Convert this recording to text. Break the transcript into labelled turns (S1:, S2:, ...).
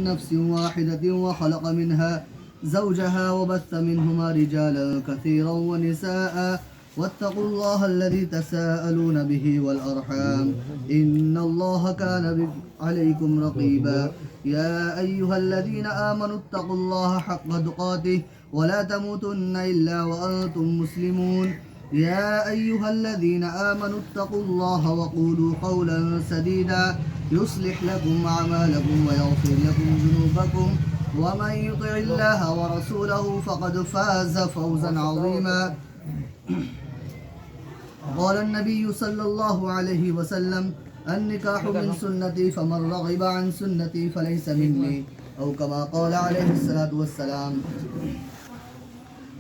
S1: نفس واحدة وخلق منها زوجها وبث منهما رجالا كثيرا ونساء واتقوا الله الذي تساءلون به والأرحام إن الله كان عليكم رقيبا يا أيها الذين آمنوا اتقوا الله حق تقاته ولا تموتن إلا وأنتم مسلمون يا أيها الذين آمنوا اتقوا الله وقولوا قولا سديدا يصلح لكم أعمالكم ويغفر لكم ذنوبكم ومن يطع الله ورسوله فقد فاز فوزا عظيما قال النبي صلى الله عليه وسلم النكاح من سنتي فمن رغب عن سنتي فليس مني أو كما قال عليه الصلاة والسلام।